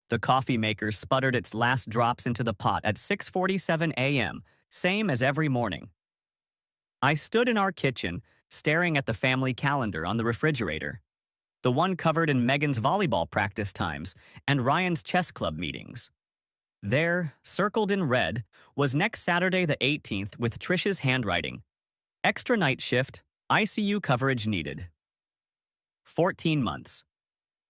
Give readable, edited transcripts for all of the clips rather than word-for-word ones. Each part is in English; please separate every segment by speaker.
Speaker 1: The coffee maker sputtered its last drops into the pot at 6:47 a.m., same as every morning. I stood in our kitchen, staring at the family calendar on the refrigerator, the one covered in Megan's volleyball practice times and Ryan's chess club meetings. There, circled in red, was next Saturday the 18th with Trish's handwriting. Extra night shift, ICU coverage needed. 14 months.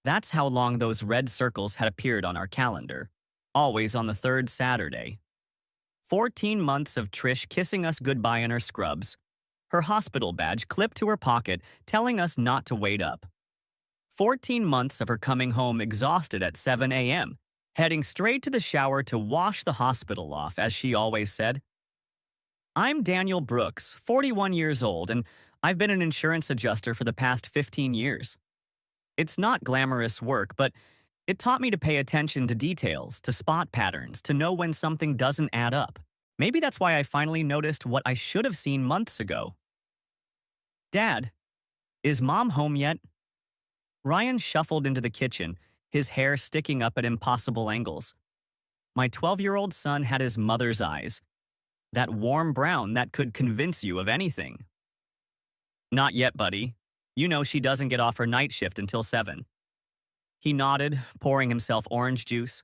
Speaker 1: That's how long those red circles had appeared on our calendar. Always on the third Saturday. 14 months of Trish kissing us goodbye in her scrubs, her hospital badge clipped to her pocket telling us not to wait up. 14 months of her coming home exhausted at 7 a.m., heading straight to the shower to wash the hospital off, as she always said. I'm Daniel Brooks, 41 years old, and I've been an insurance adjuster for the past 15 years. It's not glamorous work, but it taught me to pay attention to details, to spot patterns, to know when something doesn't add up. Maybe that's why I finally noticed what I should have seen months ago. Dad, is Mom home yet? Ryan shuffled into the kitchen, his hair sticking up at impossible angles. My 12-year-old son had his mother's eyes, that warm brown that could convince you of anything. Not yet, buddy. You know she doesn't get off her night shift until 7. He nodded, pouring himself orange juice.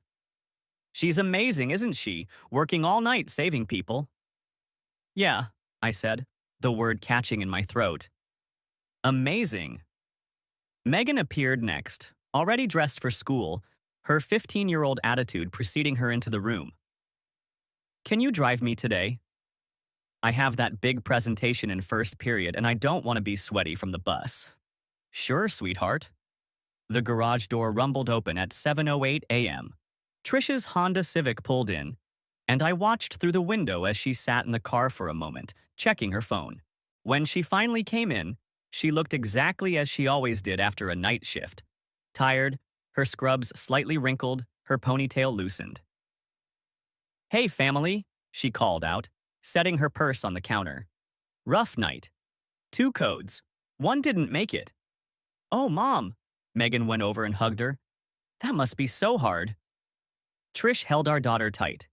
Speaker 1: She's amazing, isn't she? Working all night saving people. Yeah, I said, the word catching in my throat. Amazing. Megan appeared next, already dressed for school, her 15-year-old attitude preceding her into the room. Can you drive me today? I have that big presentation in first period and I don't want to be sweaty from the bus. Sure, sweetheart. The garage door rumbled open at 7:08 a.m. Trish's Honda Civic pulled in, and I watched through the window as she sat in the car for a moment, checking her phone. When she finally came in, she looked exactly as she always did after a night shift. Tired, her scrubs slightly wrinkled, her ponytail loosened. Hey, family, she called out, setting her purse on the counter. Rough night. 2 codes. 1 didn't make it. Oh, Mom. Megan went over and hugged her. That must be so hard. Trish held our daughter tight.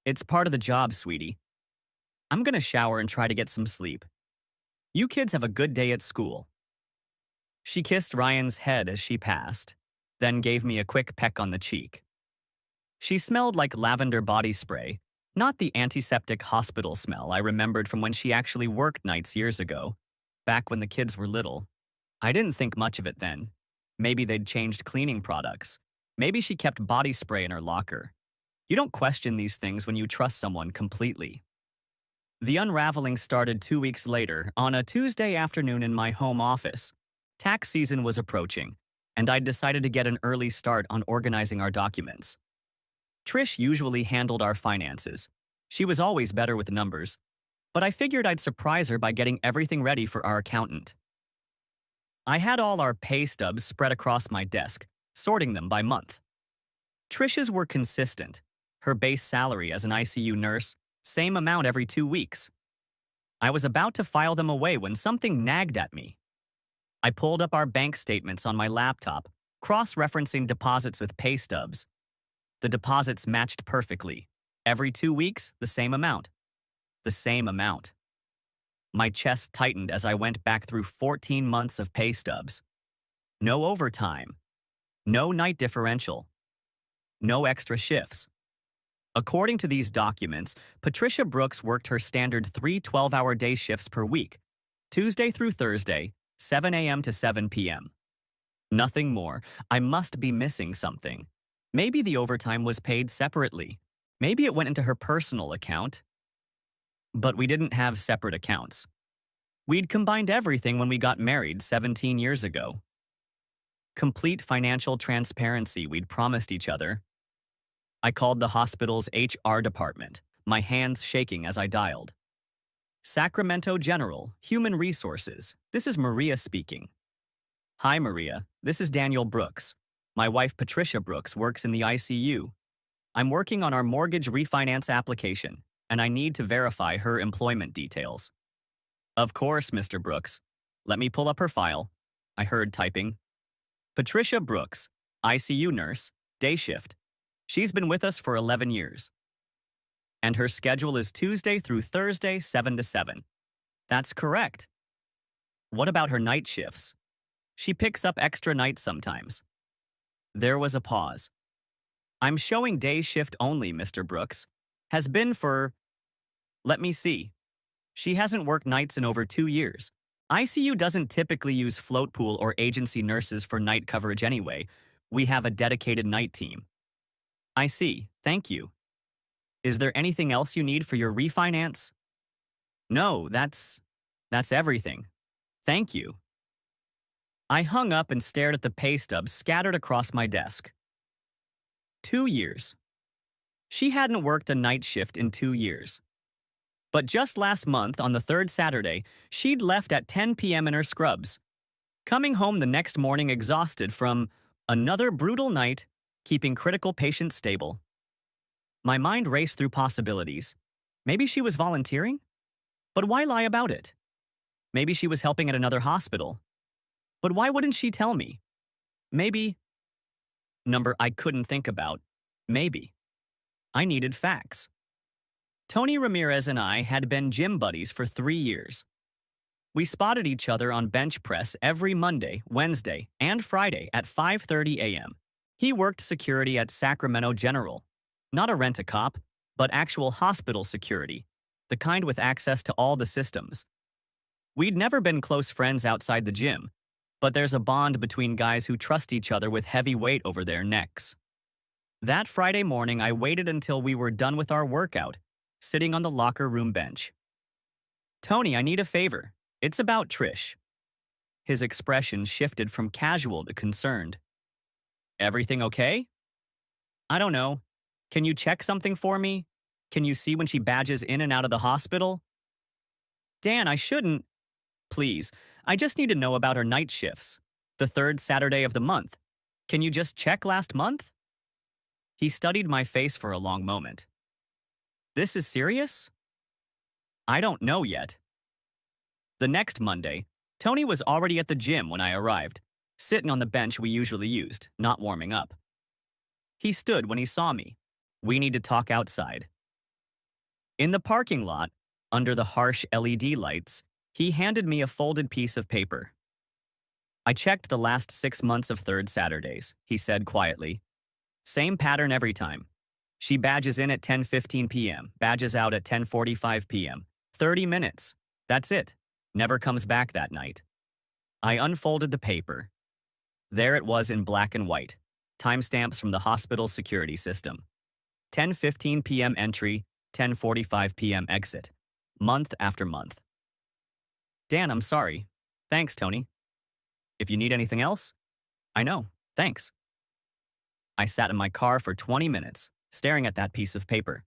Speaker 1: It's part of the job, sweetie. I'm gonna shower and try to get some sleep. You kids have a good day at school. She kissed Ryan's head as she passed, then gave me a quick peck on the cheek. She smelled like lavender body spray, not the antiseptic hospital smell I remembered from when she actually worked nights years ago, back when the kids were little. I didn't think much of it then. Maybe they'd changed cleaning products. Maybe she kept body spray in her locker. You don't question these things when you trust someone completely. The unraveling started 2 weeks later, on a Tuesday afternoon in my home office. Tax season was approaching, and I'd decided to get an early start on organizing our documents. Trish usually handled our finances. She was always better with numbers, but I figured I'd surprise her by getting everything ready for our accountant. I had all our pay stubs spread across my desk, sorting them by month. Trish's were consistent. Her base salary as an ICU nurse, same amount every 2 weeks. I was about to file them away when something nagged at me. I pulled up our bank statements on my laptop, cross-referencing deposits with pay stubs. The deposits matched perfectly. Every 2 weeks, the same amount. The same amount. My chest tightened as I went back through 14 months of pay stubs. No overtime. No night differential. No extra shifts. According to these documents, Patricia Brooks worked her standard 3 12-hour day shifts per week, Tuesday through Thursday, 7 a.m. to 7 p.m. Nothing more. I must be missing something. Maybe the overtime was paid separately. Maybe it went into her personal account. But we didn't have separate accounts. We'd combined everything when we got married 17 years ago. Complete financial transparency we'd promised each other. I called the hospital's HR department, my hands shaking as I dialed. Sacramento General, Human Resources. This is Maria speaking. Hi, Maria. This is Daniel Brooks. My wife, Patricia Brooks, works in the ICU. I'm working on our mortgage refinance application, and I need to verify her employment details. Of course, Mr. Brooks. Let me pull up her file. I heard typing. Patricia Brooks, ICU nurse, day shift. She's been with us for 11 years. And her schedule is Tuesday through Thursday, 7 to 7. That's correct. What about her night shifts? She picks up extra nights sometimes. There was a pause. I'm showing day shift only, Mr. Brooks. Has been for… Let me see. She hasn't worked nights in over 2 years. ICU doesn't typically use float pool or agency nurses for night coverage anyway. We have a dedicated night team. I see. Thank you. Is there anything else you need for your refinance? No, that's everything. Thank you. I hung up and stared at the pay stubs scattered across my desk. 2 years. She hadn't worked a night shift in 2 years. But just last month, on the third Saturday, she'd left at 10 p.m. in her scrubs, coming home the next morning exhausted from another brutal night, keeping critical patients stable. My mind raced through possibilities. Maybe she was volunteering? But why lie about it? Maybe she was helping at another hospital. But why wouldn't she tell me? Maybe… Number I couldn't think about. Maybe. I needed facts. Tony Ramirez and I had been gym buddies for 3 years. We spotted each other on bench press every Monday, Wednesday, and Friday at 5:30 a.m. He worked security at Sacramento General. Not a rent-a-cop, but actual hospital security, the kind with access to all the systems. We'd never been close friends outside the gym, but there's a bond between guys who trust each other with heavy weight over their necks. That Friday morning, I waited until we were done with our workout, sitting on the locker room bench. Tony, I need a favor. It's about Trish. His expression shifted from casual to concerned. Everything okay? I don't know. Can you check something for me? Can you see when she badges in and out of the hospital? Dan, I shouldn't. Please, I just need to know about her night shifts. The third Saturday of the month. Can you just check last month? He studied my face for a long moment. This is serious? I don't know yet. The next Monday, Tony was already at the gym when I arrived, sitting on the bench we usually used, not warming up. He stood when he saw me. We need to talk outside. In the parking lot, under the harsh LED lights, he handed me a folded piece of paper. I checked the last 6 months of third Saturdays, he said quietly. Same pattern every time. She badges in at 10:15 p.m., badges out at 10:45 p.m. 30 minutes. That's it. Never comes back that night. I unfolded the paper. There it was in black and white. Timestamps from the hospital security system. 10:15 p.m. entry, 10:45 p.m. exit. Month after month. Dan, I'm sorry. Thanks, Tony. If you need anything else, I know. Thanks. I sat in my car for 20 minutes, staring at that piece of paper.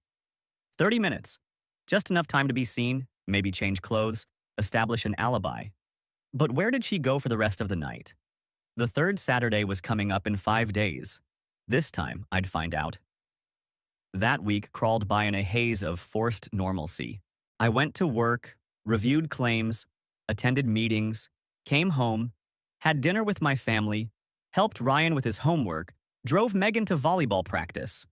Speaker 1: 30 minutes. Just enough time to be seen, maybe change clothes, establish an alibi. But where did she go for the rest of the night? The third Saturday was coming up in 5 days. This time, I'd find out. That week crawled by in a haze of forced normalcy. I went to work, reviewed claims, attended meetings, came home, had dinner with my family, helped Ryan with his homework, drove Megan to volleyball practice.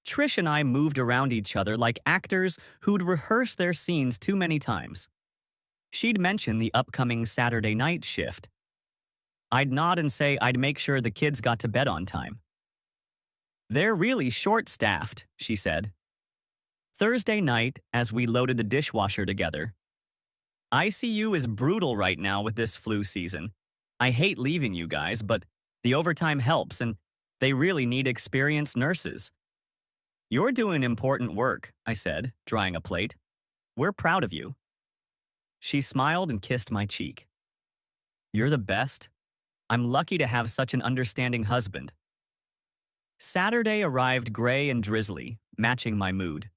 Speaker 1: Trish and I moved around each other like actors who'd rehearsed their scenes too many times. She'd mention the upcoming Saturday night shift. I'd nod and say I'd make sure the kids got to bed on time. They're really short-staffed, she said. Thursday night, as we loaded the dishwasher together. ICU is brutal right now with this flu season. I hate leaving you guys, but the overtime helps and they really need experienced nurses. You're doing important work, I said, drying a plate. We're proud of you. She smiled and kissed my cheek. You're the best. I'm lucky to have such an understanding husband. Saturday arrived gray and drizzly, matching my mood.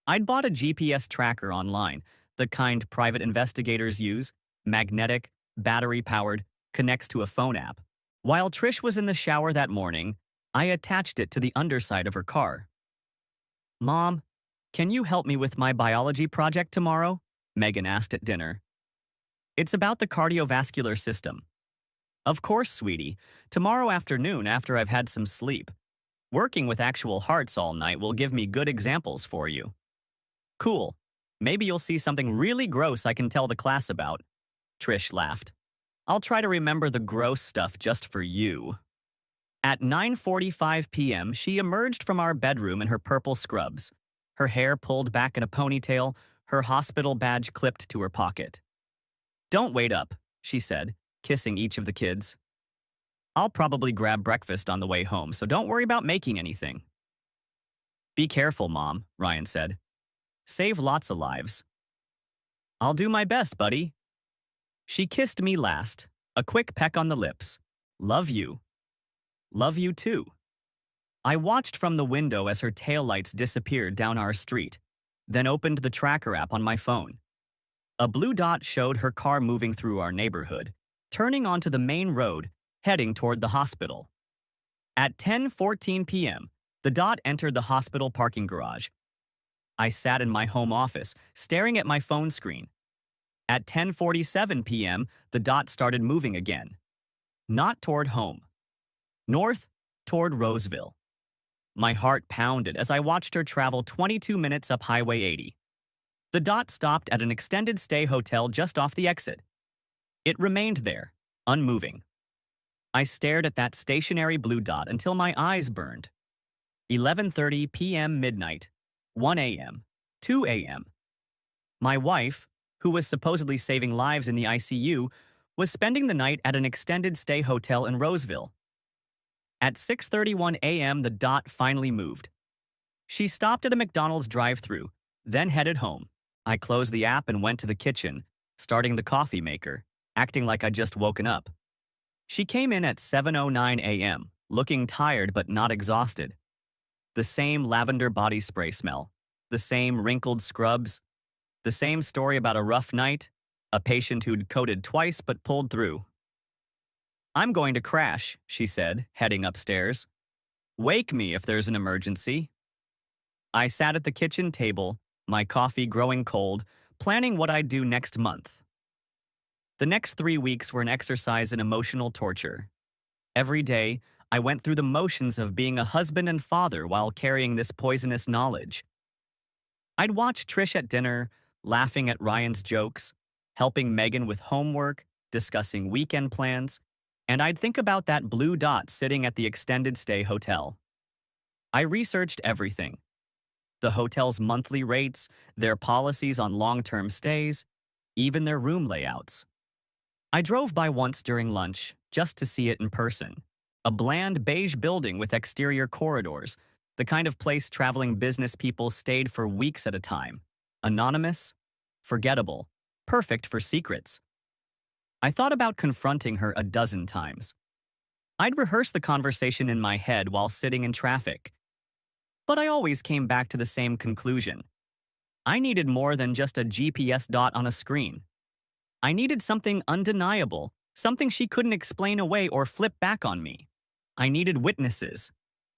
Speaker 1: I'd bought a GPS tracker online, the kind private investigators use, magnetic, battery-powered, connects to a phone app. While Trish was in the shower that morning, I attached it to the underside of her car. Mom, can you help me with my biology project tomorrow? Megan asked at dinner. It's about the cardiovascular system. Of course, sweetie. Tomorrow afternoon after I've had some sleep. Working with actual hearts all night will give me good examples for you. Cool. Maybe you'll see something really gross I can tell the class about. Trish laughed. I'll try to remember the gross stuff just for you. At 9:45 p.m., she emerged from our bedroom in her purple scrubs, her hair pulled back in a ponytail, her hospital badge clipped to her pocket. Don't wait up, she said, kissing each of the kids. I'll probably grab breakfast on the way home, so don't worry about making anything. Be careful, Mom, Ryan said. Save lots of lives. I'll do my best, buddy. She kissed me last, a quick peck on the lips. Love you. Love you too. I watched from the window as her taillights disappeared down our street, then opened the tracker app on my phone. A blue dot showed her car moving through our neighborhood, turning onto the main road, heading toward the hospital. At 10:14 p.m., the dot entered the hospital parking garage. I sat in my home office, staring at my phone screen. At 10:47 p.m., the dot started moving again. Not toward home. North, toward Roseville. My heart pounded as I watched her travel 22 minutes up Highway 80. The dot stopped at an extended stay hotel just off the exit. It remained there, unmoving. I stared at that stationary blue dot until my eyes burned. 11:30 p.m. midnight, 1 a.m., 2 a.m. My wife, who was supposedly saving lives in the ICU, was spending the night at an extended stay hotel in Roseville. At 6:31 a.m., the dot finally moved. She stopped at a McDonald's drive-thru, then headed home. I closed the app and went to the kitchen, starting the coffee maker, acting like I'd just woken up. She came in at 7:09 a.m., looking tired but not exhausted. The same lavender body spray smell, the same wrinkled scrubs, the same story about a rough night, a patient who'd coded twice but pulled through. I'm going to crash, she said, heading upstairs. Wake me if there's an emergency. I sat at the kitchen table, my coffee growing cold, planning what I'd do next month. The next 3 weeks were an exercise in emotional torture. Every day, I went through the motions of being a husband and father while carrying this poisonous knowledge. I'd watch Trish at dinner, laughing at Ryan's jokes, helping Megan with homework, discussing weekend plans, and I'd think about that blue dot sitting at the extended stay hotel. I researched everything. The hotel's monthly rates, their policies on long-term stays, even their room layouts. I drove by once during lunch, just to see it in person. A bland beige building with exterior corridors, the kind of place traveling business people stayed for weeks at a time. Anonymous, forgettable, perfect for secrets. I thought about confronting her a dozen times. I'd rehearse the conversation in my head while sitting in traffic. But I always came back to the same conclusion. I needed more than just a GPS dot on a screen. I needed something undeniable, something she couldn't explain away or flip back on me. I needed witnesses.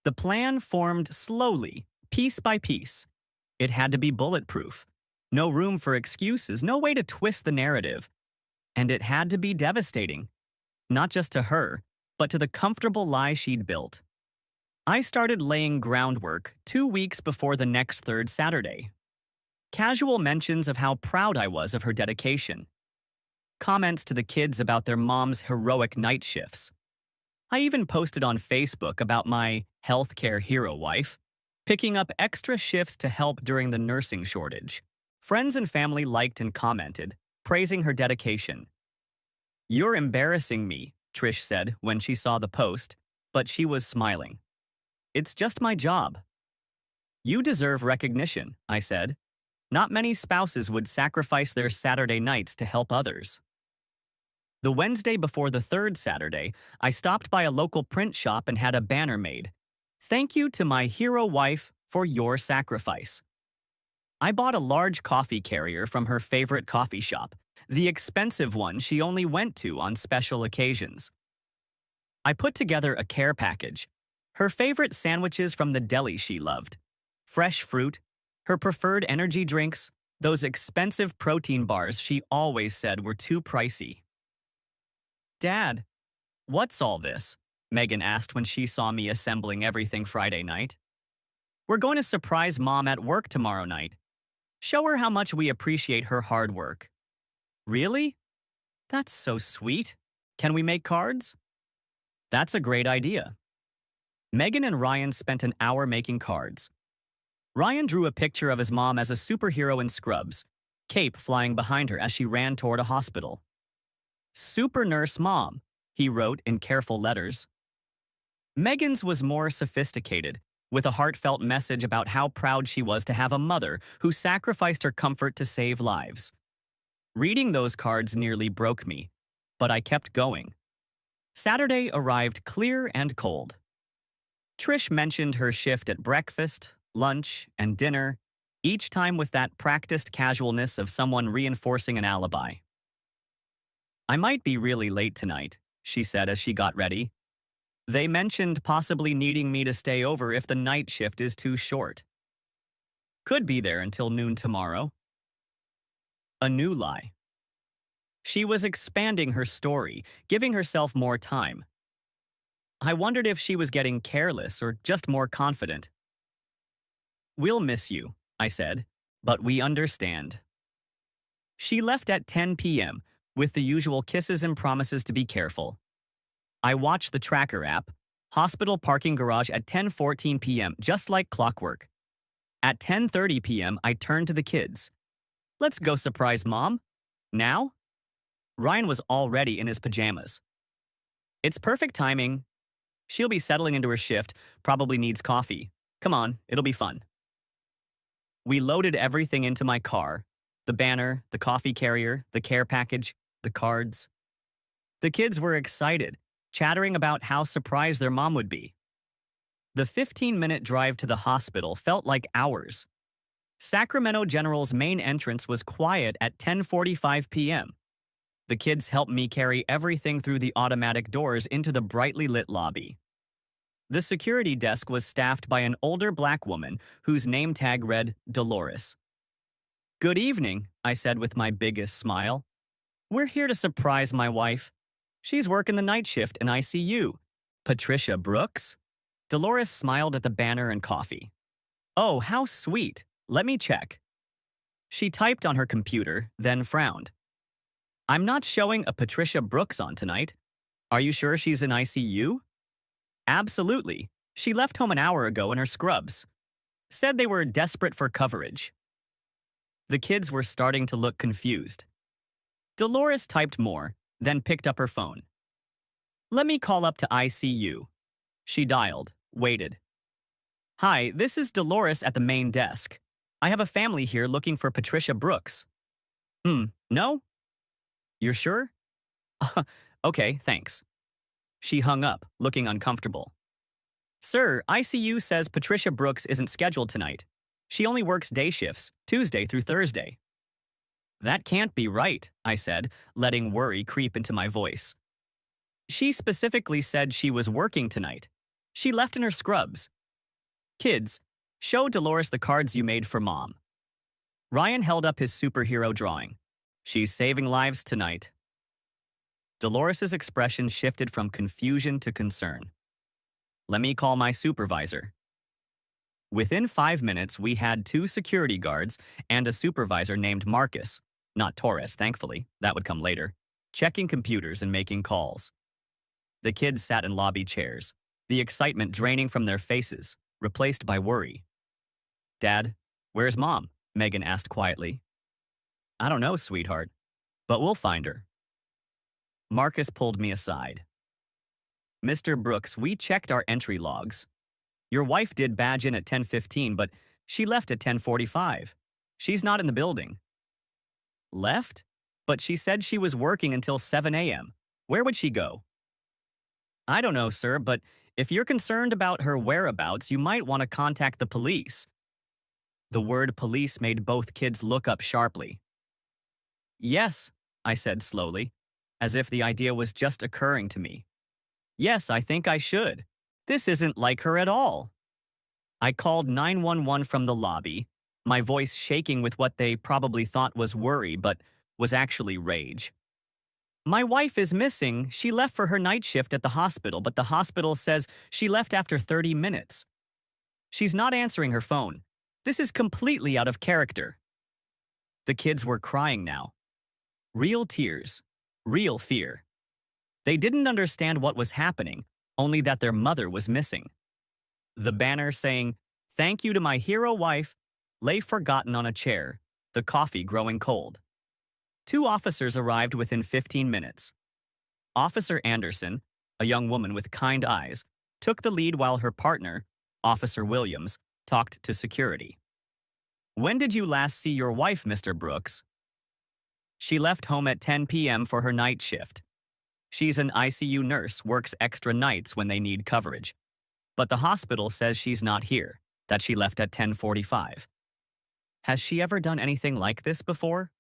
Speaker 1: The plan formed slowly, piece by piece. It had to be bulletproof. No room for excuses, no way to twist the narrative. And it had to be devastating. Not just to her, but to the comfortable lie she'd built. I started laying groundwork 2 weeks before the next third Saturday. Casual mentions of how proud I was of her dedication. Comments to the kids about their mom's heroic night shifts. I even posted on Facebook about my healthcare hero wife, picking up extra shifts to help during the nursing shortage. Friends and family liked and commented, praising her dedication. You're embarrassing me, Trish said when she saw the post, but she was smiling. It's just my job. You deserve recognition, I said. Not many spouses would sacrifice their Saturday nights to help others. The Wednesday before the third Saturday, I stopped by a local print shop and had a banner made. Thank you to my hero wife for your sacrifice. I bought a large coffee carrier from her favorite coffee shop, the expensive one she only went to on special occasions. I put together a care package. Her favorite sandwiches from the deli she loved, fresh fruit, her preferred energy drinks, those expensive protein bars she always said were too pricey. Dad, What's all this? Megan asked when she saw me assembling everything Friday night. We're going to surprise Mom at work tomorrow night. Show her how much we appreciate her hard work. Really? That's so sweet. Can we make cards? That's a great idea. Megan and Ryan spent an hour making cards. Ryan drew a picture of his mom as a superhero in scrubs, cape flying behind her as she ran toward a hospital. Super Nurse Mom, he wrote in careful letters. Megan's was more sophisticated, with a heartfelt message about how proud she was to have a mother who sacrificed her comfort to save lives. Reading those cards nearly broke me, but I kept going. Saturday arrived clear and cold. Trish mentioned her shift at breakfast, lunch, and dinner, each time with that practiced casualness of someone reinforcing an alibi. I might be really late tonight, she said as she got ready. They mentioned possibly needing me to stay over if the night shift is too short. Could be there until noon tomorrow. A new lie. She was expanding her story, giving herself more time. I wondered if she was getting careless or just more confident. We'll miss you, I said, but we understand. She left at 10 p.m., with the usual kisses and promises to be careful. I watched the tracker app, hospital parking garage at 10:14 p.m., just like clockwork. At 10:30 p.m., I turned to the kids. Let's go surprise Mom. Now? Ryan was already in his pajamas. It's perfect timing. She'll be settling into her shift, probably needs coffee. Come on, it'll be fun. We loaded everything into my car, the banner, the coffee carrier, the care package, the cards. The kids were excited, chattering about how surprised their mom would be. The 15-minute drive to the hospital felt like hours. Sacramento General's main entrance was quiet at 10:45 p.m. The kids helped me carry everything through the automatic doors into the brightly lit lobby. The security desk was staffed by an older black woman whose name tag read Dolores. Good evening, I said with my biggest smile. We're here to surprise my wife. She's working the night shift in ICU. Patricia Brooks? Dolores smiled at the banner and coffee. Oh, how sweet. Let me check. She typed on her computer, then frowned. I'm not showing a Patricia Brooks on tonight. Are you sure she's in ICU? Absolutely. She left home an hour ago in her scrubs. Said they were desperate for coverage. The kids were starting to look confused. Dolores typed more, then picked up her phone. Let me call up to ICU. She dialed, waited. Hi, this is Dolores at the main desk. I have a family here looking for Patricia Brooks. No? You're sure? Okay, thanks. She hung up, looking uncomfortable. Sir, ICU says Patricia Brooks isn't scheduled tonight. She only works day shifts, Tuesday through Thursday. That can't be right, I said, letting worry creep into my voice. She specifically said she was working tonight. She left in her scrubs. Kids, show Dolores the cards you made for Mom. Ryan held up his superhero drawing. She's saving lives tonight. Dolores's expression shifted from confusion to concern. Let me call my supervisor. Within 5 minutes, we had 2 security guards and a supervisor named Marcus, not Torres, thankfully, that would come later, checking computers and making calls. The kids sat in lobby chairs, the excitement draining from their faces, replaced by worry. Dad, where's Mom? Megan asked quietly. I don't know, sweetheart, but we'll find her. Marcus pulled me aside. Mr. Brooks, we checked our entry logs. Your wife did badge in at 10:15, but she left at 10:45. She's not in the building. Left? But she said she was working until 7 a.m. Where would she go? I don't know, sir, but if you're concerned about her whereabouts, you might want to contact the police. The word police made both kids look up sharply. Yes, I said slowly, as if the idea was just occurring to me. Yes, I think I should. This isn't like her at all. I called 911 from the lobby, my voice shaking with what they probably thought was worry, but was actually rage. My wife is missing. She left for her night shift at the hospital, but the hospital says she left after 30 minutes. She's not answering her phone. This is completely out of character. The kids were crying now. Real tears. Real fear. They didn't understand what was happening, only that their mother was missing. The banner saying, "Thank you to my hero wife," lay forgotten on a chair, the coffee growing cold. Two officers arrived within 15 minutes. Officer Anderson, a young woman with kind eyes, took the lead while her partner, Officer Williams, talked to security. "When did you last see your wife, Mr. Brooks?" "She left home at 10 p.m. for her night shift. She's an ICU nurse, works extra nights when they need coverage. But the hospital says she's not here, that she left at 10:45. Has she ever done anything like this before?"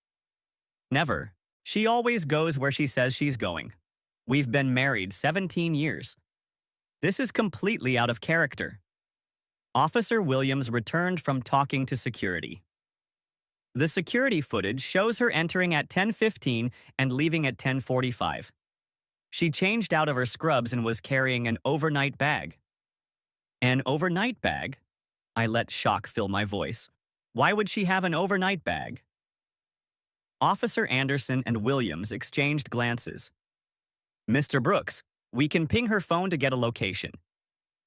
Speaker 1: "Never. She always goes where she says she's going. We've been married 17 years. This is completely out of character." Officer Williams returned from talking to security. The security footage shows her entering at 10:15 and leaving at 10:45. She changed out of her scrubs and was carrying an overnight bag. An overnight bag? I let shock fill my voice. Why would she have an overnight bag? Officer Anderson and Williams exchanged glances. "Mr. Brooks, we can ping her phone to get a location.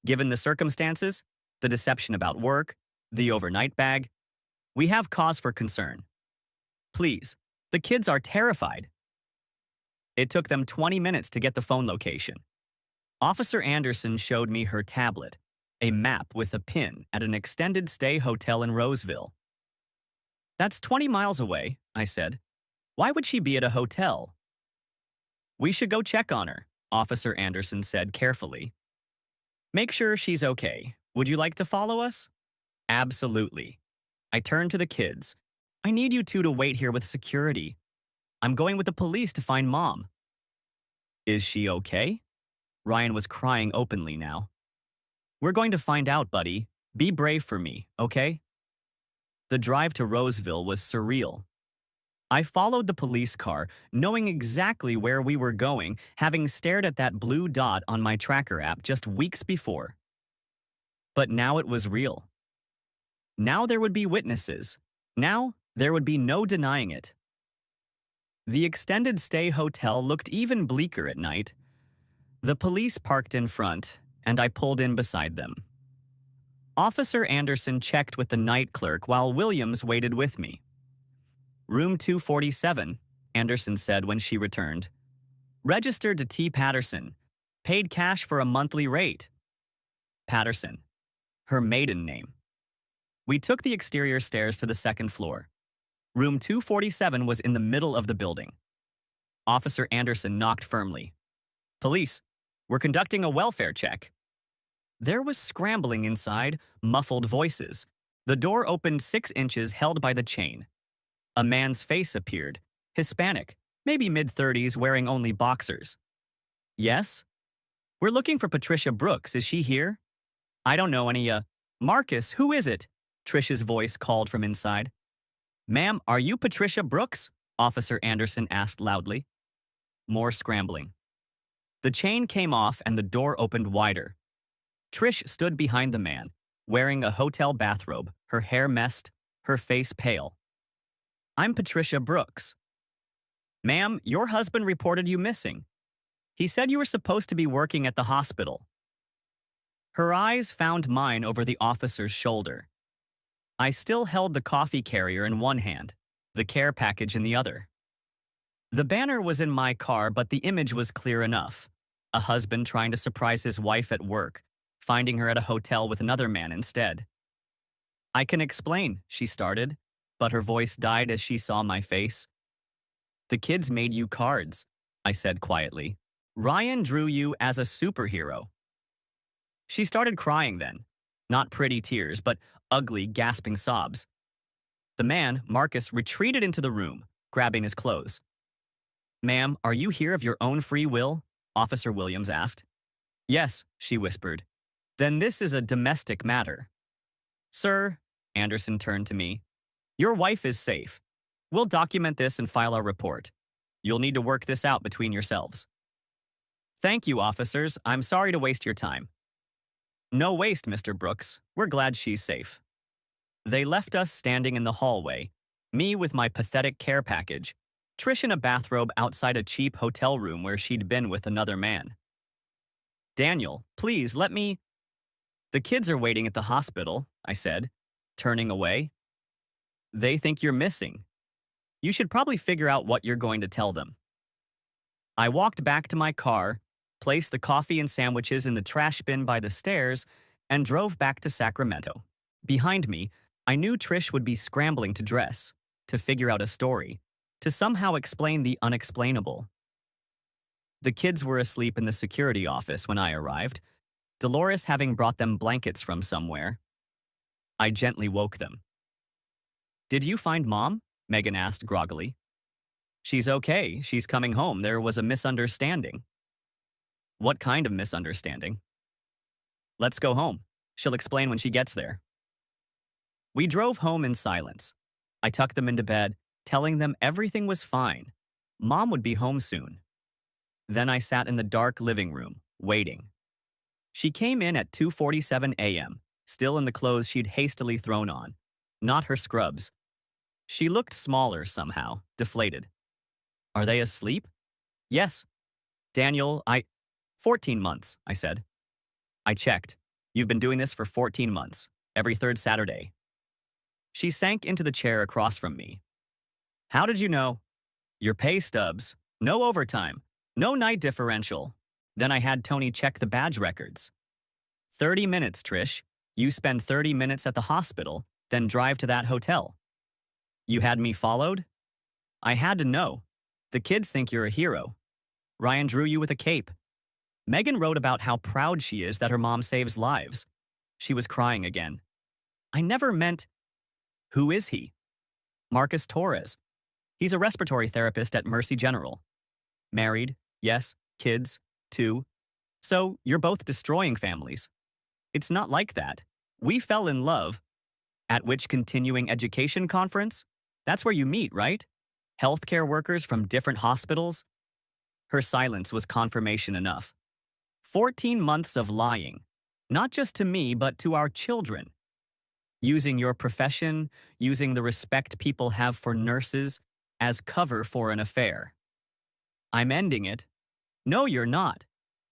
Speaker 1: Given the circumstances, the deception about work, the overnight bag, we have cause for concern. Please, the kids are terrified." It took them 20 minutes to get the phone location. Officer Anderson showed me her tablet, a map with a pin at an extended stay hotel in Roseville. "That's 20 miles away," I said. "Why would she be at a hotel?" "We should go check on her," Officer Anderson said carefully. "Make sure she's okay. Would you like to follow us?" "Absolutely." I turned to the kids. "I need you two to wait here with security. I'm going with the police to find Mom." "Is she okay?" Ryan was crying openly now. "We're going to find out, buddy. Be brave for me, okay?" The drive to Roseville was surreal. I followed the police car, knowing exactly where we were going, having stared at that blue dot on my tracker app just weeks before. But now it was real. Now there would be witnesses. Now there would be no denying it. The extended stay hotel looked even bleaker at night. The police parked in front, and I pulled in beside them. Officer Anderson checked with the night clerk while Williams waited with me. "Room 247, Anderson said when she returned. "Registered to T. Patterson. Paid cash for a monthly rate." Patterson. Her maiden name. We took the exterior stairs to the second floor. Room 247 was in the middle of the building. Officer Anderson knocked firmly. "Police, we're conducting a welfare check." There was scrambling inside, muffled voices. The door opened 6 inches, held by the chain. A man's face appeared, Hispanic, maybe mid-30s, wearing only boxers. "Yes?" "We're looking for Patricia Brooks. Is she here?" "I don't know any, Marcus, who is it?" Trish's voice called from inside. "Ma'am, are you Patricia Brooks?" Officer Anderson asked loudly. More scrambling. The chain came off and the door opened wider. Trish stood behind the man, wearing a hotel bathrobe, her hair messed, her face pale. "I'm Patricia Brooks." "Ma'am, your husband reported you missing. He said you were supposed to be working at the hospital." Her eyes found mine over the officer's shoulder. I still held the coffee carrier in one hand, the care package in the other. The banner was in my car, but the image was clear enough. A husband trying to surprise his wife at work, finding her at a hotel with another man instead. "I can explain," she started, but her voice died as she saw my face. "The kids made you cards," I said quietly. "Ryan drew you as a superhero." She started crying then. Not pretty tears, but ugly, gasping sobs. The man, Marcus, retreated into the room, grabbing his clothes. "Ma'am, are you here of your own free will?" Officer Williams asked. "Yes," she whispered. "Then this is a domestic matter." "Sir," Anderson turned to me, "your wife is safe. We'll document this and file our report. You'll need to work this out between yourselves. Thank you, officers. I'm sorry to waste your time. No waste, Mr. Brooks. We're glad she's safe. They left us standing in the hallway, me with my pathetic care package, Trish in a bathrobe outside a cheap hotel room where she'd been with another man. Daniel, please let me. The kids are waiting at the hospital, I said, turning away. They think you're missing. You should probably figure out what you're going to tell them. I walked back to my car, placed the coffee and sandwiches in the trash bin by the stairs, and drove back to Sacramento. Behind me, I knew Trish would be scrambling to dress, to figure out a story, to somehow explain the unexplainable. The kids were asleep in the security office when I arrived, Dolores having brought them blankets from somewhere. I gently woke them. Did you find Mom? Megan asked groggily. She's okay. She's coming home. There was a misunderstanding. What kind of misunderstanding? Let's go home. She'll explain when she gets there. We drove home in silence. I tucked them into bed, telling them everything was fine. Mom would be home soon. Then I sat in the dark living room, waiting. She came in at 2:47 a.m., still in the clothes she'd hastily thrown on, not her scrubs. She looked smaller somehow, deflated. Are they asleep? Yes. Daniel, 14 months, I said. I checked. You've been doing this for 14 months, every third Saturday. She sank into the chair across from me. How did you know? Your pay stubs. No overtime. No night differential. Then I had Tony check the badge records. 30 minutes, Trish. You spend 30 minutes at the hospital, then drive to that hotel. You had me followed? I had to know. The kids think you're a hero. Ryan drew you with a cape. Megan wrote about how proud she is that her mom saves lives. She was crying again. I never meant... Who is he? Marcus Torres. He's a respiratory therapist at Mercy General. Married, yes, kids, too. So you're both destroying families. It's not like that. We fell in love. At which continuing education conference? That's where you meet, right? Healthcare workers from different hospitals? Her silence was confirmation enough. 14 months of lying. Not just to me, but to our children. Using your profession, using the respect people have for nurses, as cover for an affair. I'm ending it. No, you're not.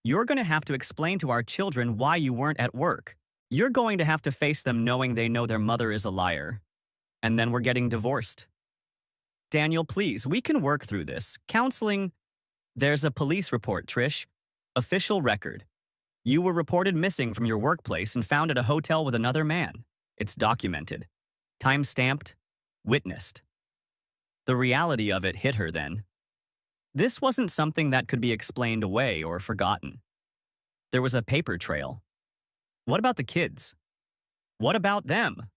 Speaker 1: You're going to have to explain to our children why you weren't at work. You're going to have to face them knowing they know their mother is a liar. And then we're getting divorced. Daniel, please, we can work through this. Counseling. There's a police report, Trish. Official record. You were reported missing from your workplace and found at a hotel with another man. It's documented. Time-stamped. Witnessed. The reality of it hit her then. This wasn't something that could be explained away or forgotten. There was a paper trail. What about the kids? What about them?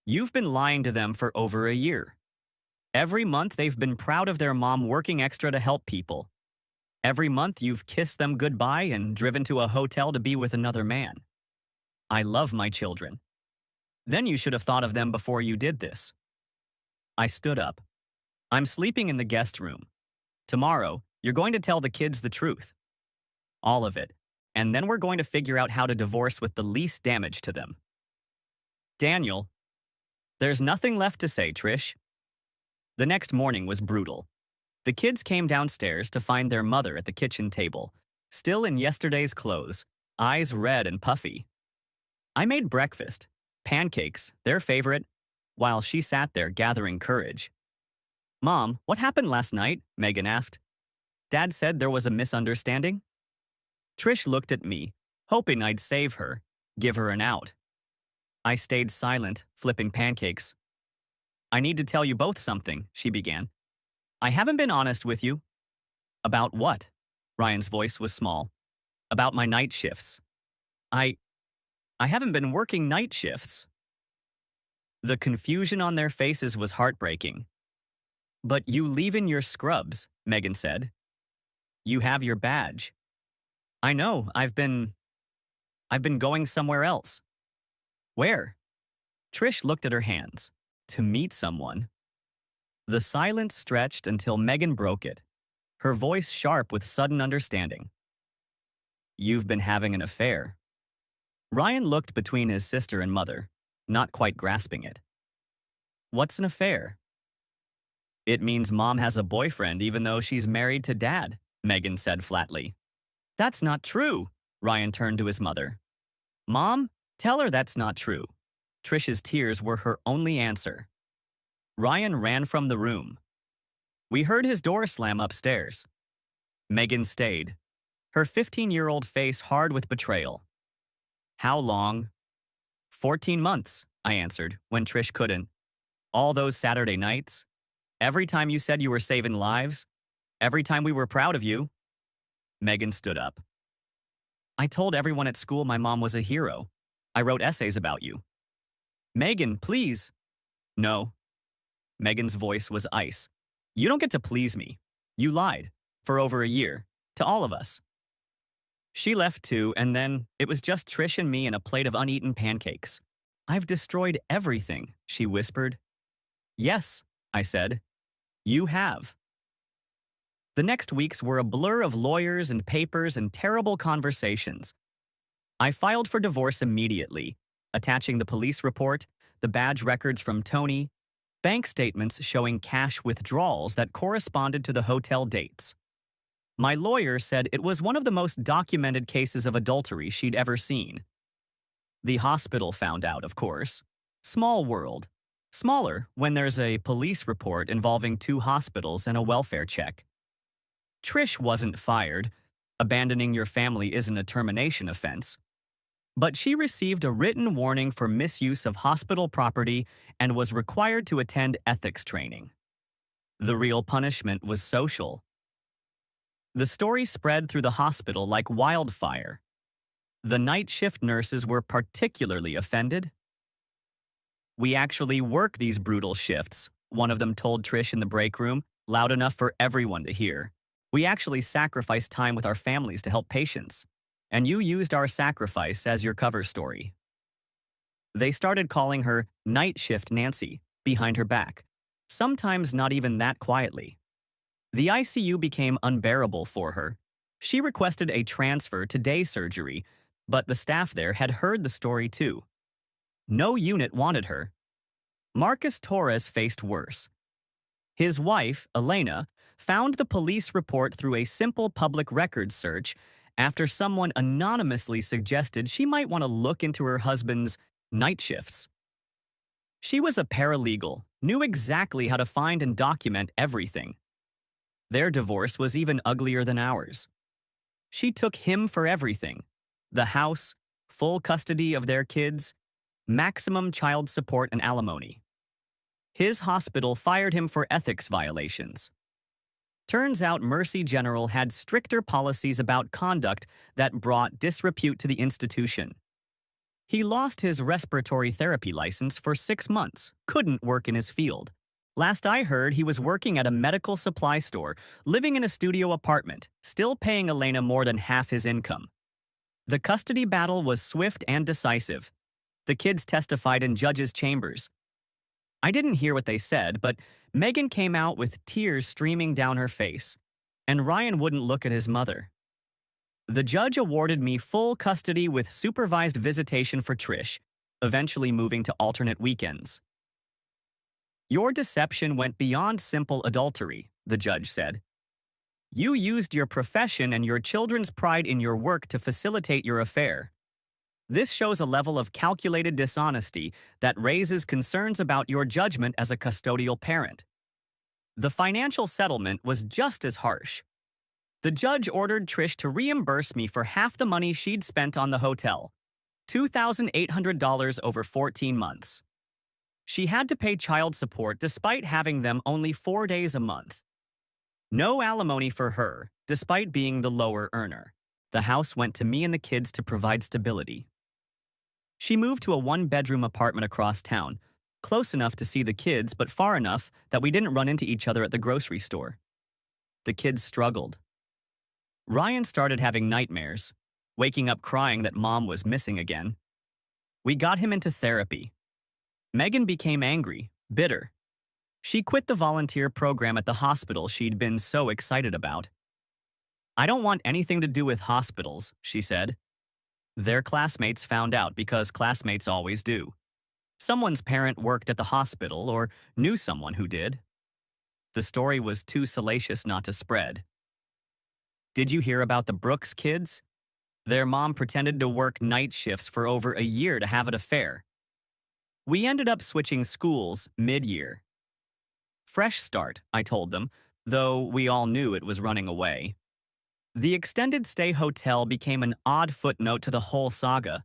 Speaker 1: You've been lying to them for over a year. Every month they've been proud of their mom working extra to help people. Every month you've kissed them goodbye and driven to a hotel to be with another man. I love my children. Then you should have thought of them before you did this. I stood up. I'm sleeping in the guest room. Tomorrow, you're going to tell the kids the truth. All of it. And then we're going to figure out how to divorce with the least damage to them. Daniel, there's nothing left to say, Trish. The next morning was brutal. The kids came downstairs to find their mother at the kitchen table, still in yesterday's clothes, eyes red and puffy. I made breakfast, pancakes, their favorite, while she sat there gathering courage. Mom, what happened last night? Megan asked. Dad said there was a misunderstanding. Trish looked at me, hoping I'd save her, give her an out. I stayed silent, flipping pancakes. I need to tell you both something, she began. I haven't been honest with you. About what? Ryan's voice was small. About my night shifts. I haven't been working night shifts. The confusion on their faces was heartbreaking. But you leave in your scrubs, Megan said. You have your badge. I know, I've been going somewhere else. Where? Trish looked at her hands. To meet someone. The silence stretched until Megan broke it, her voice sharp with sudden understanding. You've been having an affair. Ryan looked between his sister and mother, not quite grasping it. What's an affair? It means mom has a boyfriend even though she's married to dad, Megan said flatly. That's not true, Ryan turned to his mother. Mom, tell her that's not true. Trish's tears were her only answer. Ryan ran from the room. We heard his door slam upstairs. Megan stayed, her 15-year-old face hard with betrayal. How long? 14 months, I answered, when Trish couldn't. All those Saturday nights. Every time you said you were saving lives. Every time we were proud of you. Megan stood up. I told everyone at school my mom was a hero. I wrote essays about you. Megan, please. No. Megan's voice was ice. You don't get to please me. You lied. For over a year. To all of us. She left too, and then it was just Trish and me and a plate of uneaten pancakes. I've destroyed everything, she whispered. Yes, I said. You have. The next weeks were a blur of lawyers and papers and terrible conversations. I filed for divorce immediately, attaching the police report, the badge records from Tony, bank statements showing cash withdrawals that corresponded to the hotel dates. My lawyer said it was one of the most documented cases of adultery she'd ever seen. The hospital found out, of course. Small world. Smaller when there's a police report involving 2 hospitals and a welfare check. Trish wasn't fired. Abandoning your family isn't a termination offense. But she received a written warning for misuse of hospital property and was required to attend ethics training. The real punishment was social. The story spread through the hospital like wildfire. The night shift nurses were particularly offended. We actually work these brutal shifts, one of them told Trish in the break room, loud enough for everyone to hear. We actually sacrifice time with our families to help patients. And you used our sacrifice as your cover story. They started calling her Night Shift Nancy behind her back, sometimes not even that quietly. The ICU became unbearable for her. She requested a transfer to day surgery, but the staff there had heard the story too. No unit wanted her. Marcus Torres faced worse. His wife, Elena, found the police report through a simple public records search after someone anonymously suggested she might want to look into her husband's night shifts. She was a paralegal, knew exactly how to find and document everything. Their divorce was even uglier than ours. She took him for everything. The house, full custody of their kids, maximum child support and alimony. His hospital fired him for ethics violations. Turns out Mercy General had stricter policies about conduct that brought disrepute to the institution. He lost his respiratory therapy license for 6 months, couldn't work in his field. Last I heard, he was working at a medical supply store, living in a studio apartment, still paying Elena more than half his income. The custody battle was swift and decisive. The kids testified in judges' chambers. I didn't hear what they said, but Megan came out with tears streaming down her face, and Ryan wouldn't look at his mother. The judge awarded me full custody with supervised visitation for Trish, eventually moving to alternate weekends. Your deception went beyond simple adultery, the judge said. You used your profession and your children's pride in your work to facilitate your affair. This shows a level of calculated dishonesty that raises concerns about your judgment as a custodial parent. The financial settlement was just as harsh. The judge ordered Trish to reimburse me for half the money she'd spent on the hotel, $2,800 over 14 months. She had to pay child support despite having them only 4 days a month. No alimony for her, despite being the lower earner. The house went to me and the kids to provide stability. She moved to a 1-bedroom apartment across town, close enough to see the kids but far enough that we didn't run into each other at the grocery store. The kids struggled. Ryan started having nightmares, waking up crying that mom was missing again. We got him into therapy. Megan became angry, bitter. She quit the volunteer program at the hospital she'd been so excited about. I don't want anything to do with hospitals, she said. Their classmates found out because classmates always do. Someone's parent worked at the hospital or knew someone who did. The story was too salacious not to spread. Did you hear about the Brooks kids? Their mom pretended to work night shifts for over a year to have an affair. We ended up switching schools mid-year. Fresh start, I told them, though we all knew it was running away. The extended stay hotel became an odd footnote to the whole saga.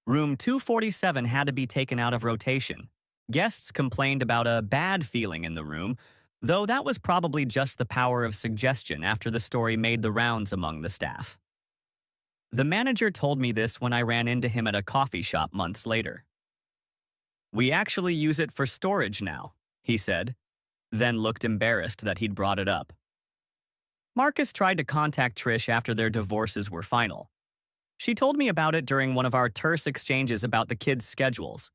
Speaker 1: Room 247 had to be taken out of rotation. Guests complained about a bad feeling in the room, though that was probably just the power of suggestion after the story made the rounds among the staff. The manager told me this when I ran into him at a coffee shop months later. We actually use it for storage now, he said, then looked embarrassed that he'd brought it up. Marcus tried to contact Trish after their divorces were final. She told me about it during one of our terse exchanges about the kids' schedules.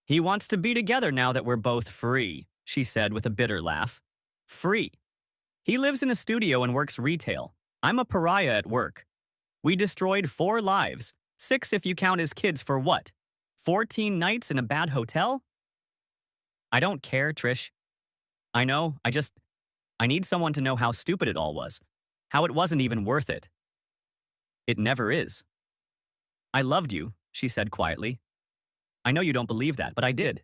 Speaker 1: He wants to be together now that we're both free, she said with a bitter laugh. Free. He lives in a studio and works retail. I'm a pariah at work. We destroyed 4 lives, 6 if you count his kids for what? 14 nights in a bad hotel? I don't care, Trish. I know, I need someone to know how stupid it all was. How it wasn't even worth it. It never is. I loved you, she said quietly. I know you don't believe that, but I did.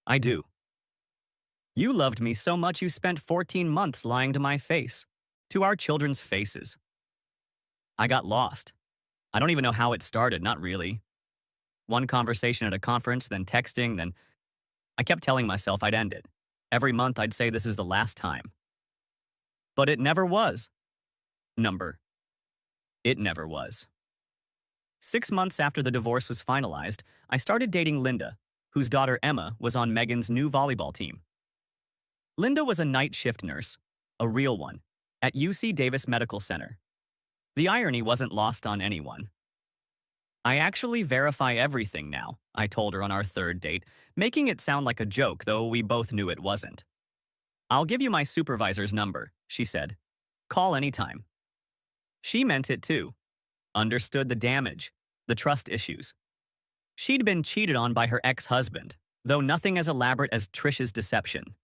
Speaker 1: I do. You loved me so much you spent 14 months lying to my face, to our children's faces. I got lost. I don't even know how it started, not really. One conversation at a conference, then texting, then I kept telling myself I'd end it. Every month I'd say this is the last time. But it never was. It never was. 6 months after the divorce was finalized, I started dating Linda, whose daughter Emma was on Megan's new volleyball team. Linda was a night shift nurse, a real one, at UC Davis Medical Center. The irony wasn't lost on anyone. I actually verify everything now, I told her on our 3rd date, making it sound like a joke, though we both knew it wasn't. I'll give you my supervisor's number, she said. Call anytime. She meant it too. Understood the damage, the trust issues. She'd been cheated on by her ex-husband, though nothing as elaborate as Trish's deception.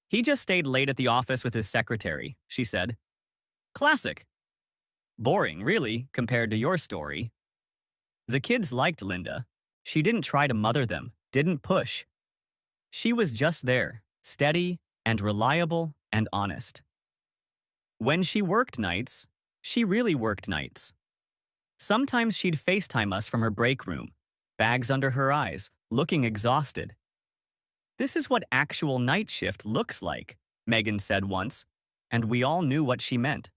Speaker 1: He just stayed late at the office with his secretary, she said. Classic. Boring, really, compared to your story. The kids liked Linda. She didn't try to mother them, didn't push. She was just there, steady and reliable and honest. When she worked nights, she really worked nights. Sometimes she'd FaceTime us from her break room, bags under her eyes, looking exhausted. This is what actual night shift looks like, Megan said once, and we all knew what she meant.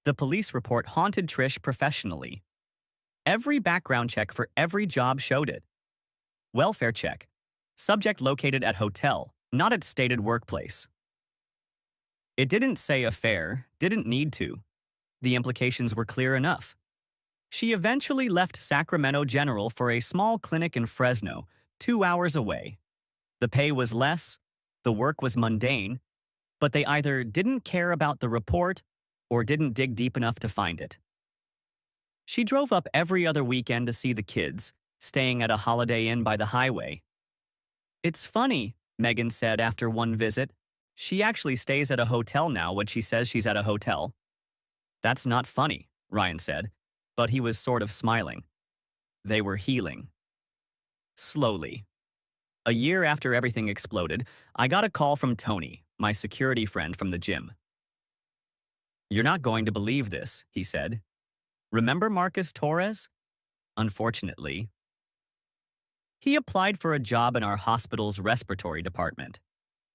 Speaker 1: The police report haunted Trish professionally. Every background check for every job showed it. Welfare check. Subject located at hotel, not at stated workplace. It didn't say affair, didn't need to. The implications were clear enough. She eventually left Sacramento General for a small clinic in Fresno, 2 hours away. The pay was less, the work was mundane, but they either didn't care about the report or didn't dig deep enough to find it. She drove up every other weekend to see the kids, staying at a Holiday Inn by the highway. It's funny, Megan said after one visit. She actually stays at a hotel now when she says she's at a hotel. That's not funny, Ryan said, but he was sort of smiling. They were healing. Slowly. A year after everything exploded, I got a call from Tony, my security friend from the gym. You're not going to believe this, he said. Remember Marcus Torres? Unfortunately. He applied for a job in our hospital's respiratory department.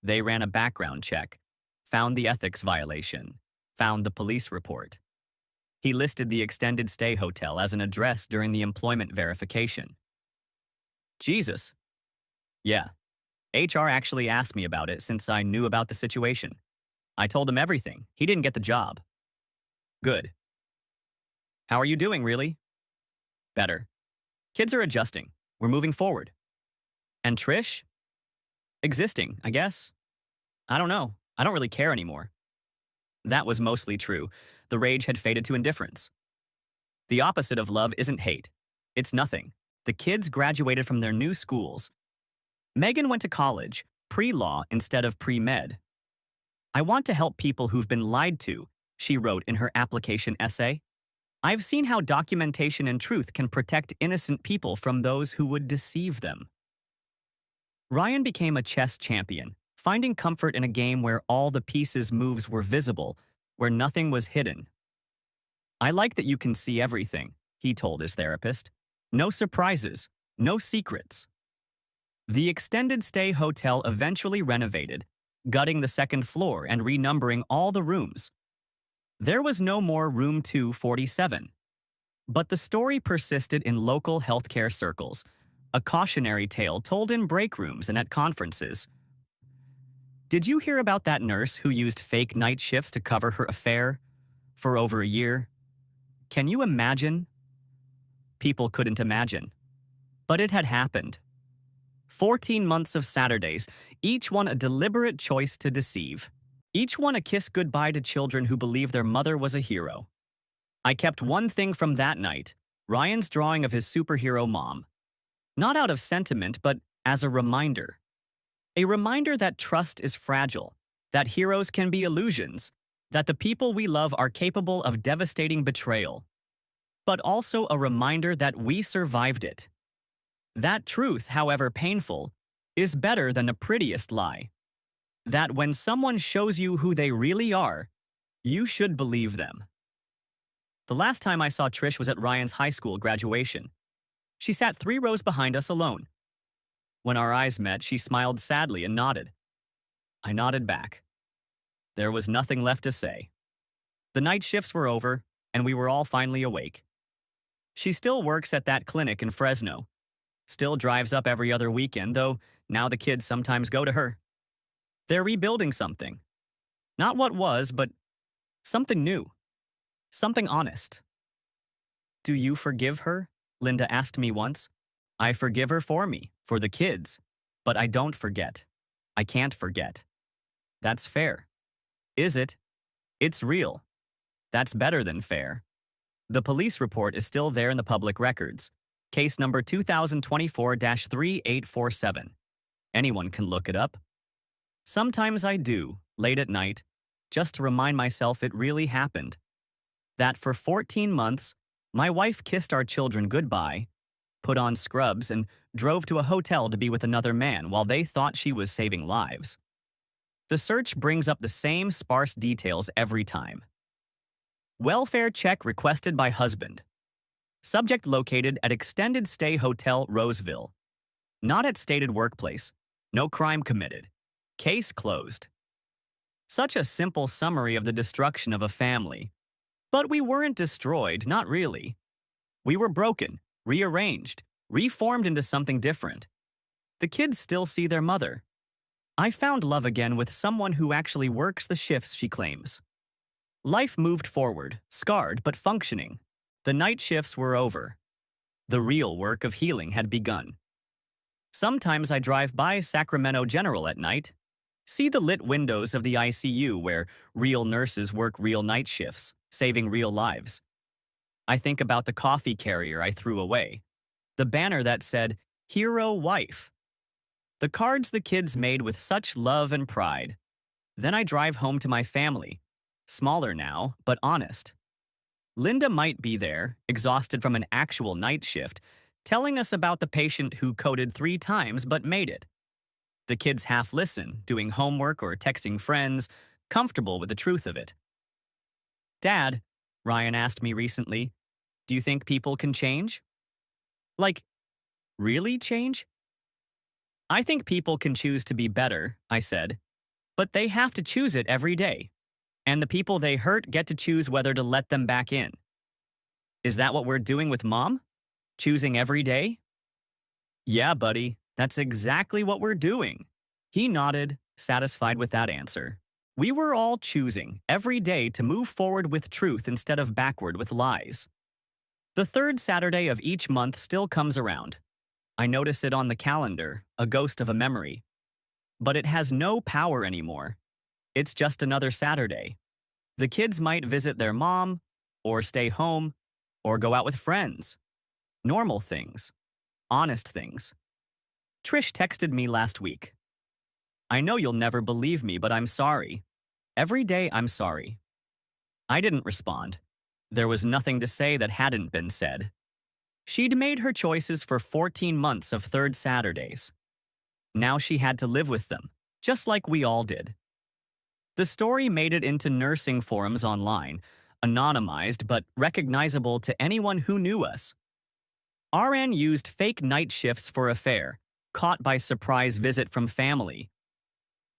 Speaker 1: They ran a background check, found the ethics violation, found the police report. He listed the extended stay hotel as an address during the employment verification. Jesus. Yeah. HR actually asked me about it since I knew about the situation. I told him everything. He didn't get the job. Good. How are you doing, really? Better. Kids are adjusting. We're moving forward. And Trish? Existing, I guess. I don't know. I don't really care anymore. That was mostly true. The rage had faded to indifference. The opposite of love isn't hate. It's nothing. The kids graduated from their new schools. Megan went to college, pre-law instead of pre-med. I want to help people who've been lied to, she wrote in her application essay. I've seen how documentation and truth can protect innocent people from those who would deceive them. Ryan became a chess champion, finding comfort in a game where all the pieces' moves were visible, where nothing was hidden. I like that you can see everything, he told his therapist. No surprises, no secrets. The extended stay hotel eventually renovated, gutting the second floor and renumbering all the rooms. There was no more room 247. But the story persisted in local healthcare circles, a cautionary tale told in break rooms and at conferences. Did you hear about that nurse who used fake night shifts to cover her affair for over a year? Can you imagine? People couldn't imagine. But it had happened. 14 months of Saturdays, each one a deliberate choice to deceive. Each one a kiss goodbye to children who believed their mother was a hero. I kept one thing from that night, Ryan's drawing of his superhero mom. Not out of sentiment, but as a reminder. A reminder that trust is fragile, that heroes can be illusions, that the people we love are capable of devastating betrayal. But also a reminder that we survived it. That truth, however painful, is better than the prettiest lie. That when someone shows you who they really are, you should believe them. The last time I saw Trish was at Ryan's high school graduation. She sat 3 rows behind us alone. When our eyes met, she smiled sadly and nodded. I nodded back. There was nothing left to say. The night shifts were over, and we were all finally awake. She still works at that clinic in Fresno. Still drives up every other weekend, though now the kids sometimes go to her. They're rebuilding something. Not what was, but something new. Something honest. Do you forgive her? Linda asked me once. I forgive her for me, for the kids. But I don't forget. I can't forget. That's fair. Is it? It's real. That's better than fair. The police report is still there in the public records. Case number 2024-3847. Anyone can look it up. Sometimes I do, late at night, just to remind myself it really happened. That for 14 months, my wife kissed our children goodbye, put on scrubs, and drove to a hotel to be with another man while they thought she was saving lives. The search brings up the same sparse details every time. Welfare check requested by husband. Subject located at Extended Stay Hotel Roseville. Not at stated workplace. No crime committed. Case closed. Such a simple summary of the destruction of a family. But we weren't destroyed, not really. We were broken, rearranged, reformed into something different. The kids still see their mother. I found love again with someone who actually works the shifts she claims. Life moved forward, scarred but functioning. The night shifts were over. The real work of healing had begun. Sometimes I drive by Sacramento General at night, see the lit windows of the ICU where real nurses work real night shifts, saving real lives. I think about the coffee carrier I threw away, the banner that said, "Hero Wife," the cards the kids made with such love and pride. Then I drive home to my family, smaller now, but honest. Linda might be there, exhausted from an actual night shift, telling us about the patient who coded 3 times but made it. The kids half listen, doing homework or texting friends, comfortable with the truth of it. Dad, Ryan asked me recently, do you think people can change? Like, really change? I think people can choose to be better, I said, but they have to choose it every day. And the people they hurt get to choose whether to let them back in. Is that what we're doing with Mom? Choosing every day? Yeah, buddy, that's exactly what we're doing. He nodded, satisfied with that answer. We were all choosing, every day, to move forward with truth instead of backward with lies. The 3rd Saturday of each month still comes around. I notice it on the calendar, a ghost of a memory. But it has no power anymore. It's just another Saturday. The kids might visit their mom, or stay home, or go out with friends. Normal things. Honest things. Trish texted me last week. I know you'll never believe me, but I'm sorry. Every day I'm sorry. I didn't respond. There was nothing to say that hadn't been said. She'd made her choices for 14 months of third Saturdays. Now she had to live with them, just like we all did. The story made it into nursing forums online, anonymized but recognizable to anyone who knew us. RN used fake night shifts for affair, caught by surprise visit from family.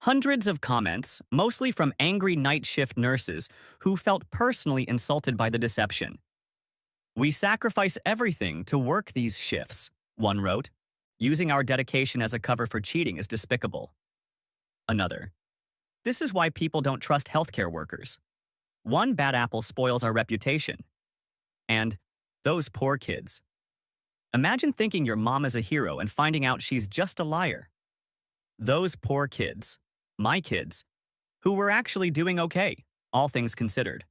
Speaker 1: Hundreds of comments, mostly from angry night shift nurses who felt personally insulted by the deception. We sacrifice everything to work these shifts, one wrote. Using our dedication as a cover for cheating is despicable. Another. This is why people don't trust healthcare workers. One bad apple spoils our reputation. And those poor kids. Imagine thinking your mom is a hero and finding out she's just a liar. Those poor kids, my kids, who were actually doing okay, all things considered.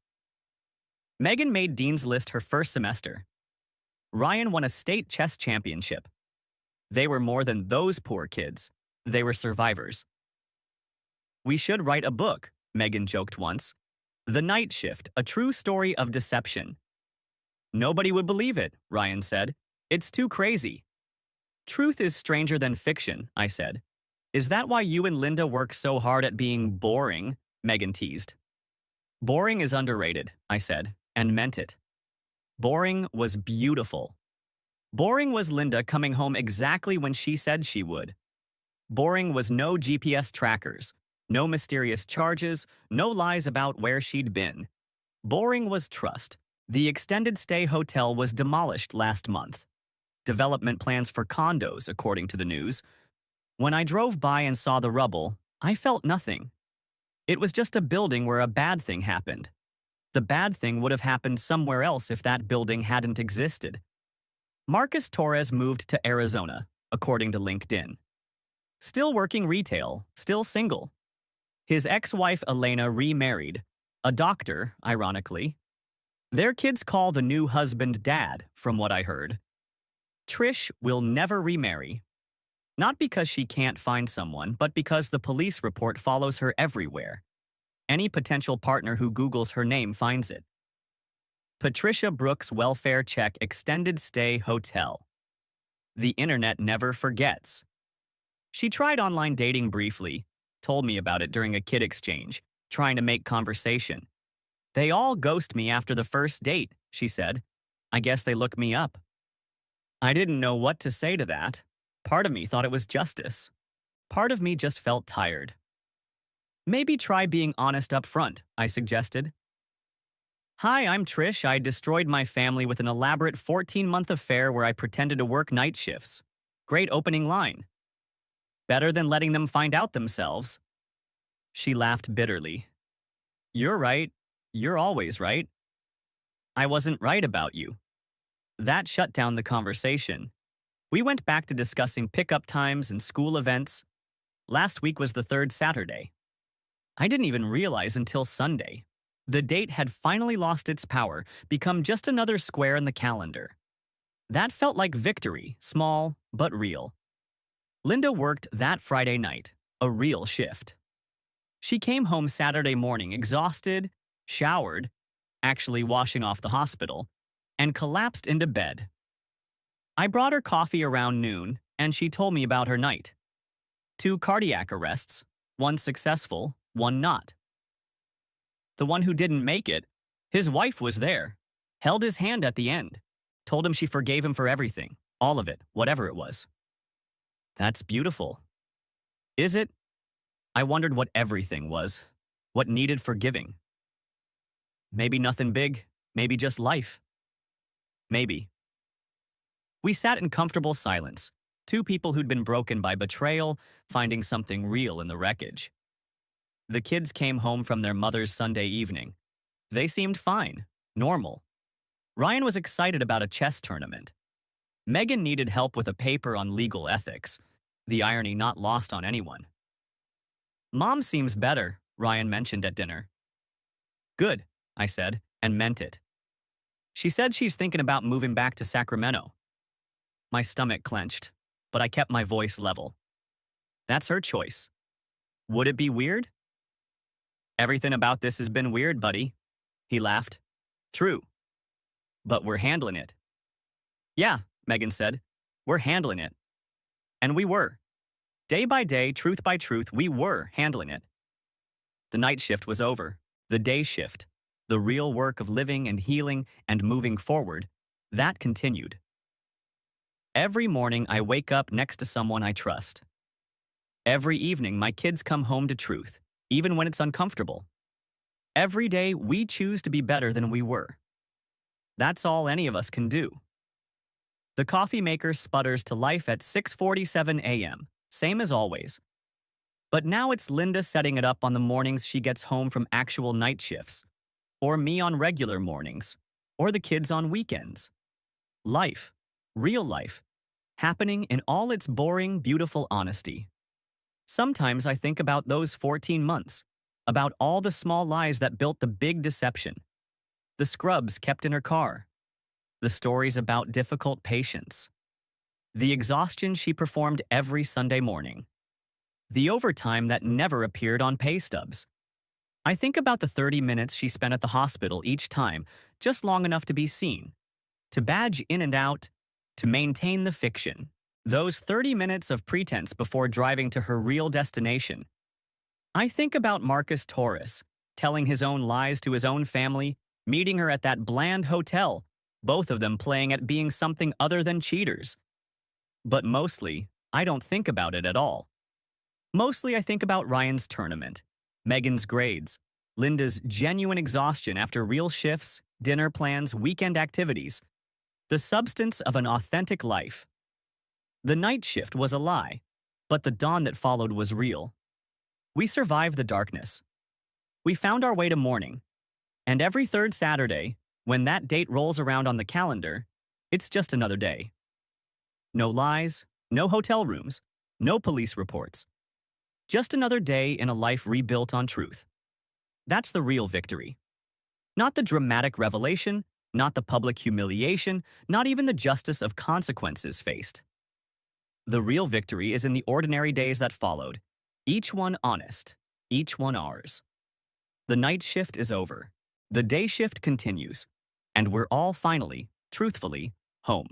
Speaker 1: Megan made Dean's List her first semester. Ryan won a state chess championship. They were more than those poor kids. They were survivors. We should write a book, Megan joked once. The Night Shift, a true story of deception. Nobody would believe it, Ryan said. It's too crazy. Truth is stranger than fiction, I said. Is that why you and Linda work so hard at being boring? Megan teased. Boring is underrated, I said, and meant it. Boring was beautiful. Boring was Linda coming home exactly when she said she would. Boring was no GPS trackers, no mysterious charges, no lies about where she'd been. Boring was trust. The extended stay hotel was demolished last month. Development plans for condos, according to the news. When I drove by and saw the rubble, I felt nothing. It was just a building where a bad thing happened. The bad thing would have happened somewhere else if that building hadn't existed. Marcus Torres moved to Arizona, according to LinkedIn. Still working retail, still single. His ex-wife Elena remarried, a doctor, ironically. Their kids call the new husband Dad, from what I heard. Trish will never remarry. Not because she can't find someone, but because the police report follows her everywhere. Any potential partner who Googles her name finds it. Patricia Brooks Welfare Check Extended Stay Hotel. The internet never forgets. She tried online dating briefly, told me about it during a kid exchange, trying to make conversation. They all ghost me after the first date, she said. I guess they look me up. I didn't know what to say to that. Part of me thought it was justice. Part of me just felt tired. Maybe try being honest up front, I suggested. Hi, I'm Trish. I destroyed my family with an elaborate 14-month affair where I pretended to work night shifts. Great opening line. Better than letting them find out themselves. She laughed bitterly. You're right. You're always right. I wasn't right about you. That shut down the conversation. We went back to discussing pickup times and school events. Last week was the third Saturday. I didn't even realize until Sunday. The date had finally lost its power, become just another square in the calendar. That felt like victory, small but real. Linda worked that Friday night, a real shift. She came home Saturday morning exhausted, showered, actually washing off the hospital, and collapsed into bed. I brought her coffee around noon, and she told me about her night. 2 cardiac arrests, one successful, one not. The one who didn't make it, his wife was there, held his hand at the end, told him she forgave him for everything, all of it, whatever it was. That's beautiful. Is it? I wondered what everything was, what needed forgiving. Maybe nothing big, maybe just life. Maybe. We sat in comfortable silence, 2 people who'd been broken by betrayal, finding something real in the wreckage. The kids came home from their mother's Sunday evening. They seemed fine, normal. Ryan was excited about a chess tournament. Megan needed help with a paper on legal ethics, the irony not lost on anyone. Mom seems better, Ryan mentioned at dinner. Good, I said, and meant it. She said she's thinking about moving back to Sacramento. My stomach clenched, but I kept my voice level. That's her choice. Would it be weird? Everything about this has been weird, buddy. He laughed. True. But we're handling it. Yeah, Megan said. We're handling it. And we were. Day by day, truth by truth, we were handling it. The night shift was over. The day shift, the real work of living and healing and moving forward, that continued. Every morning I wake up next to someone I trust. Every evening my kids come home to truth, even when it's uncomfortable. Every day we choose to be better than we were. That's all any of us can do. The coffee maker sputters to life at 6:47 a.m., same as always. But now it's Linda setting it up on the mornings she gets home from actual night shifts, or me on regular mornings, or the kids on weekends. Life, real life, happening in all its boring, beautiful honesty. Sometimes I think about those 14 months, about all the small lies that built the big deception, the scrubs kept in her car, the stories about difficult patients, the exhaustion she performed every Sunday morning, the overtime that never appeared on pay stubs. I think about the 30 minutes she spent at the hospital each time, just long enough to be seen, to badge in and out, to maintain the fiction. Those 30 minutes of pretense before driving to her real destination. I think about Marcus Torres, telling his own lies to his own family, meeting her at that bland hotel, both of them playing at being something other than cheaters. But mostly, I don't think about it at all. Mostly I think about Ryan's tournament, Megan's grades, Linda's genuine exhaustion after real shifts, dinner plans, weekend activities, the substance of an authentic life. The night shift was a lie, but the dawn that followed was real. We survived the darkness. We found our way to morning, and every third Saturday, when that date rolls around on the calendar, it's just another day. No lies, no hotel rooms, no police reports. Just another day in a life rebuilt on truth. That's the real victory. Not the dramatic revelation, not the public humiliation, not even the justice of consequences faced. The real victory is in the ordinary days that followed, each one honest, each one ours. The night shift is over. The day shift continues, and we're all finally, truthfully, home.